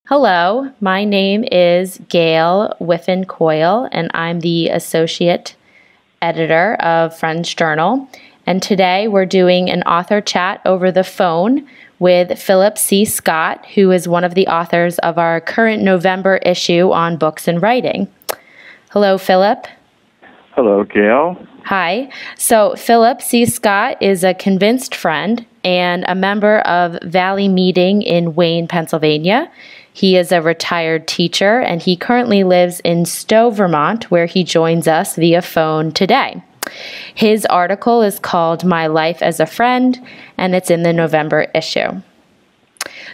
Hello, my name is Gail Whiffen-Coyle, and I'm the Associate Editor of Friends Journal. And today we're doing an author chat over the phone with Philip C. Scott, who is one of the authors of our current November issue on books and writing. Hello, Philip. Hello, Gail. Hi. So Philip C. Scott is a convinced friend and a member of Valley Meeting in Wayne, Pennsylvania. He is a retired teacher, and he currently lives in Stowe, Vermont, where he joins us via phone today. His article is called My Life as a Friend, and it's in the November issue.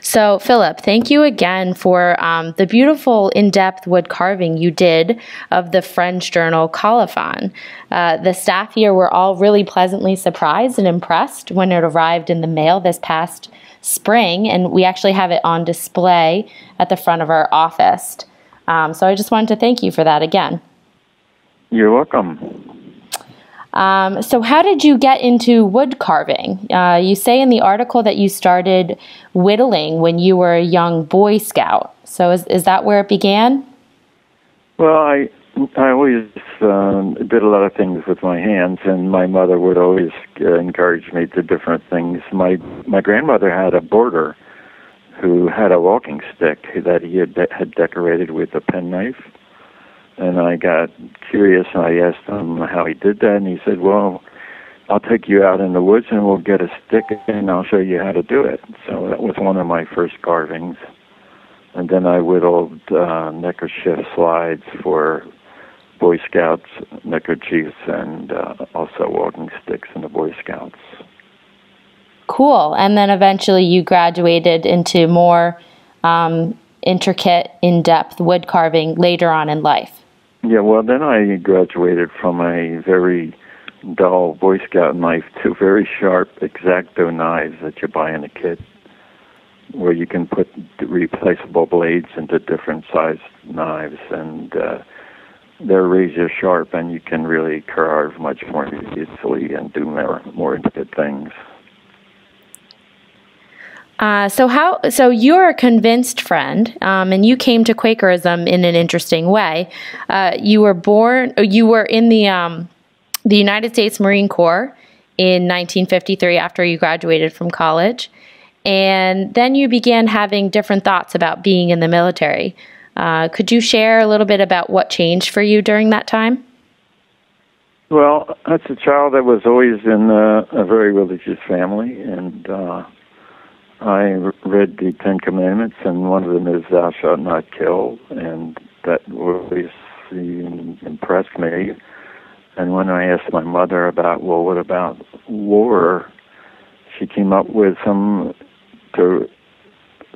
So, Philip, thank you again for the beautiful in-depth wood carving you did of the Friends Journal colophon. The staff here were all really pleasantly surprised and impressed when it arrived in the mail this past spring, and we actually have it on display at the front of our office. So I just wanted to thank you for that again. You're welcome. So how did you get into wood carving? You say in the article that you started whittling when you were a young Boy Scout. So is that where it began? Well, I always did a lot of things with my hands, and my mother would always encourage me to different things. My grandmother had a boarder who had a walking stick that he had decorated with a penknife. And I got curious, and I asked him how he did that, and he said, well, I'll take you out in the woods, and we'll get a stick, and I'll show you how to do it. So that was one of my first carvings. And then I whittled neckerchief slides for Boy Scouts, neckerchiefs, and also walking sticks in the Boy Scouts. Cool. And then eventually you graduated into more intricate, in-depth wood carving later on in life. Yeah, well, then I graduated from a very dull Boy Scout knife to very sharp X-Acto knives that you buy in a kit, where you can put replaceable blades into different sized knives, and they're razor sharp, and you can really carve much more easily and do more intricate things. So you're a convinced friend, and you came to Quakerism in an interesting way. You were in the United States Marine Corps in 1953 after you graduated from college, and then you began having different thoughts about being in the military. Could you share a little bit about what changed for you during that time? Well, as a child, I was always in a very religious family, and I read the Ten Commandments, and one of them is "Thou shalt not kill," and that always impressed me. And when I asked my mother about, well, what about war, she came up with some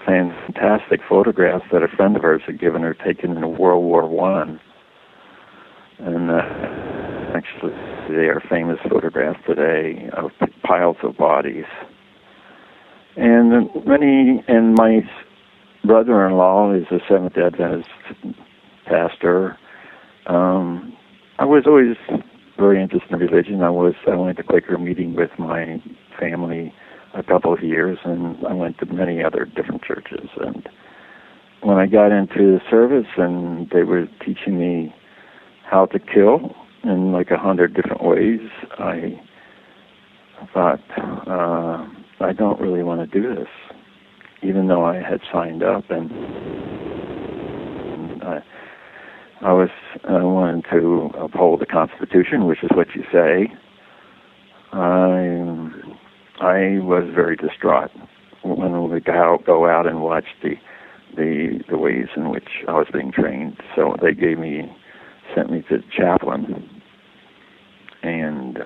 fantastic photographs that a friend of hers had given her, taken in World War I. And actually, they are famous photographs today of piles of bodies. And my brother-in-law is a Seventh-day Adventist pastor. I was always very interested in religion. I went to Quaker meeting with my family a couple of years, and I went to many other different churches. And when I got into the service, and they were teaching me how to kill in like 100 different ways, I thought, I don't really want to do this, even though I had signed up, and I wanted to uphold the Constitution, which is what you say. I was very distraught when we go out and watch the ways in which I was being trained. So they sent me to the chaplain, and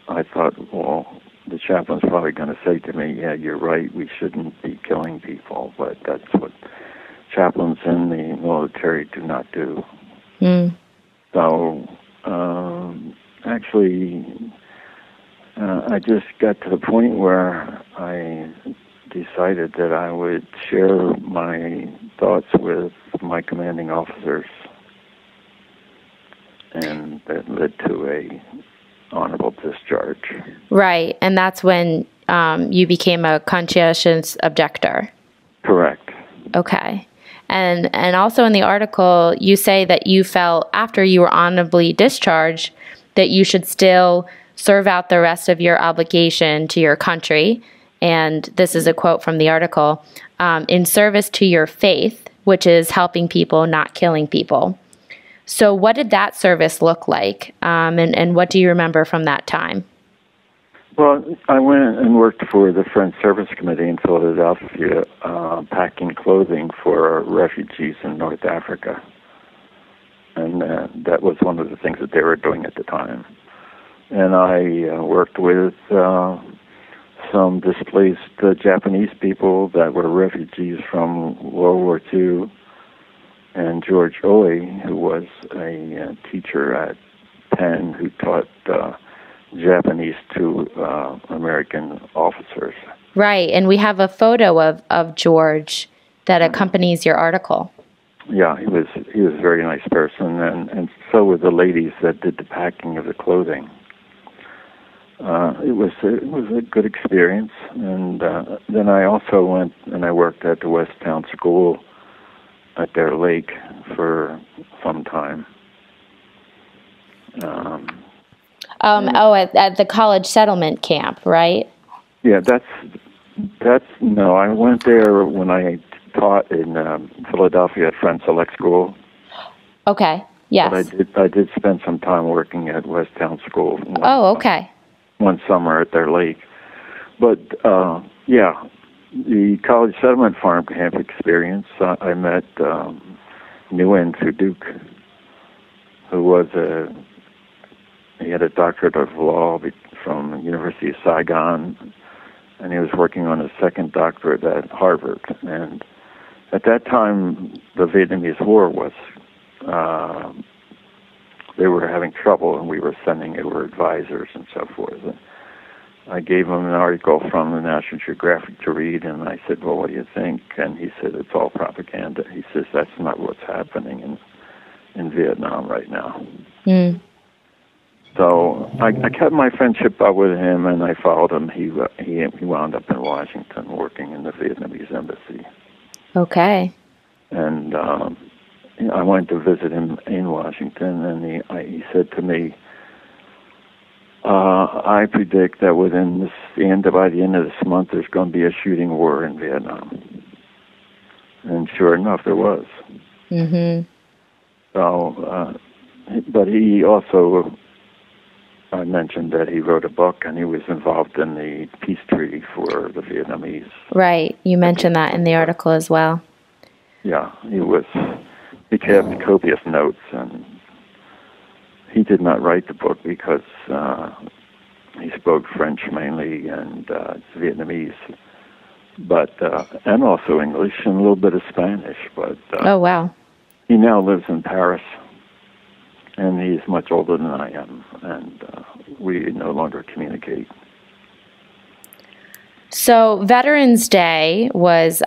I thought, well, the chaplain's probably going to say to me, yeah, you're right, we shouldn't be killing people, but that's what chaplains in the military do not do. Mm. So, actually, I just got to the point where I decided that I would share my thoughts with my commanding officers, and that led to a honorable discharge. Right, and that's when you became a conscientious objector. Correct. Okay. And also in the article, you say that you felt after you were honorably discharged that you should still serve out the rest of your obligation to your country. And this is a quote from the article, in service to your faith, which is helping people, not killing people. So what did that service look like? And what do you remember from that time? Well, I went and worked for the Friends Service Committee in Philadelphia, packing clothing for refugees in North Africa. And that was one of the things that they were doing at the time. And I worked with some displaced Japanese people that were refugees from World War II, and George Oy, who was a teacher at Penn who taught Japanese to American officers. Right, and we have a photo of George that accompanies your article. Yeah, he was a very nice person, and so were the ladies that did the packing of the clothing. It was a good experience, and then I also went and I worked at the Westtown School at their lake for some time. At the college settlement camp, right? Yeah, that's no. I went there when I taught in Philadelphia at Friends Select School. Okay. Yes. But I did spend some time working at Westtown School. Okay. One summer at their lake. But yeah, the college settlement farm camp experience. I met Nguyen Thu Duc, who he had a doctorate of law from University of Saigon, and he was working on his second doctorate at Harvard. And at that time, the Vietnamese War was, they were having trouble, and we were sending over advisors and so forth. And I gave him an article from the National Geographic to read, and I said, well, what do you think? And he said, it's all propaganda. He says, that's not what's happening in Vietnam right now. Mm. So I kept my friendship up with him, and I followed him. He wound up in Washington working in the Vietnamese embassy. Okay. And I went to visit him in Washington, and he said to me, I predict that by the end of this month, there's going to be a shooting war in Vietnam. And sure enough, there was. Mm-hmm. So, but he also, I mentioned that he wrote a book, and he was involved in the peace treaty for the Vietnamese. Right. You mentioned that in the article as well. Yeah, he kept copious notes, and he did not write the book because he spoke French mainly and Vietnamese, but and also English and a little bit of Spanish. But oh wow! He now lives in Paris, and he's much older than I am, and we no longer communicate. So Veterans Day was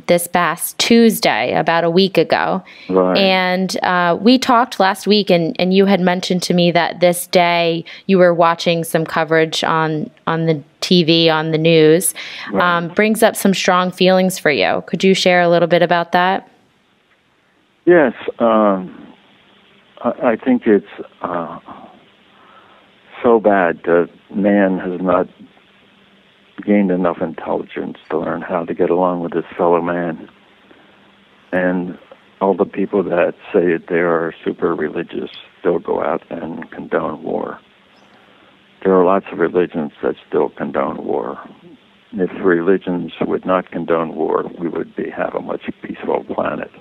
this past Tuesday, about a week ago. Right. And we talked last week, and you had mentioned to me that this day you were watching some coverage on the TV, on the news. Right. Brings up some strong feelings for you. Could you share a little bit about that? Yes. I think it's so bad that man has not gained enough intelligence to learn how to get along with his fellow man. And all the people that say that they are super religious still go out and condone war. There are lots of religions that still condone war. If religions would not condone war, we would have a much peaceful planet.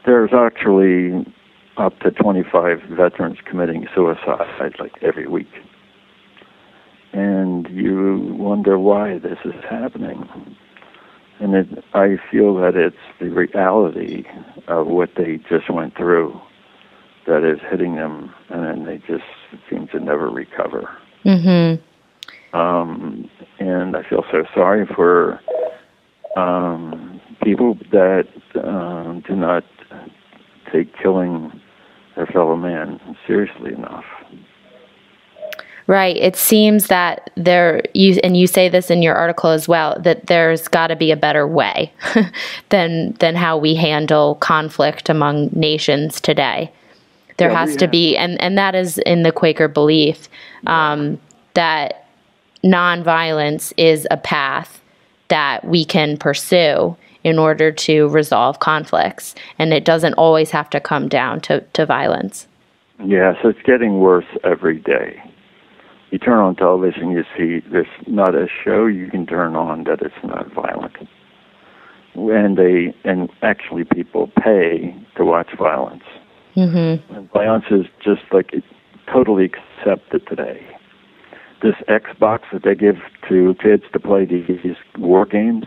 There's actually up to 25 veterans committing suicide like every week. And you wonder why this is happening. And I feel that it's the reality of what they just went through that is hitting them, and then they just seem to never recover. Mm-hmm. And I feel so sorry for people that do not take killing their fellow man seriously enough. Right. It seems that you say this in your article as well, that there's got to be a better way than how we handle conflict among nations today. There has to be, and that is in the Quaker belief, that nonviolence is a path that we can pursue in order to resolve conflicts, and it doesn't always have to come down to violence. Yeah, so it's getting worse every day. You turn on television, you see there's not a show you can turn on that it's not violent. And actually people pay to watch violence. Mm-hmm. And violence is just like totally accepted today. This Xbox that they give to kids to play these war games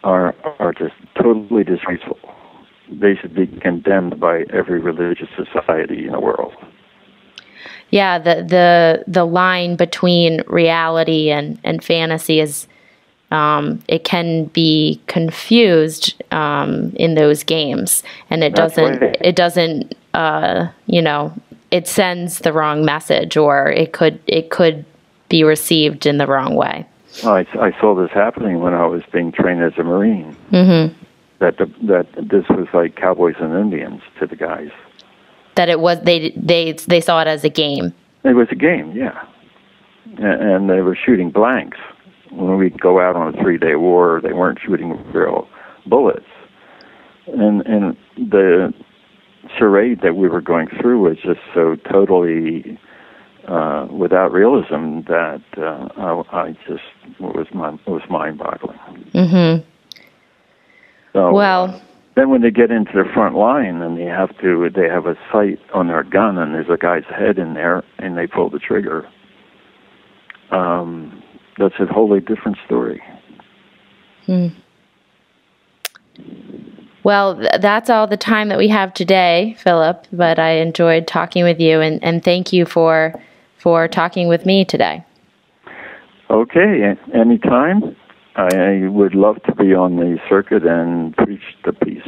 are just totally disgraceful. They should be condemned by every religious society in the world. Yeah, the line between reality and fantasy is it can be confused in those games, and it doesn't it sends the wrong message, or it could be received in the wrong way. Well, I saw this happening when I was being trained as a Marine. Mm-hmm. That this was like cowboys and Indians to the guys. That it was they saw it as a game. It was a game, yeah, and they were shooting blanks. When we go out on a 3-day war, they weren't shooting real bullets, and the charade that we were going through was just so totally without realism that I just it was mind-boggling. Mm-hmm. So, then when they get into the front line and they have a sight on their gun and there's a guy's head in there and they pull the trigger, that's a wholly different story. Well, that's all the time that we have today, Philip, but I enjoyed talking with you, and thank you for talking with me today. Okay, anytime. I would love to be on the circuit and preach the peace.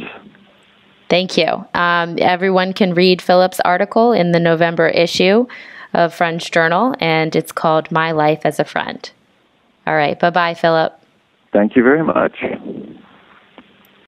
Thank you. Everyone can read Philip's article in the November issue of Friends Journal, and it's called My Life as a Friend. All right. Bye-bye, Philip. Thank you very much.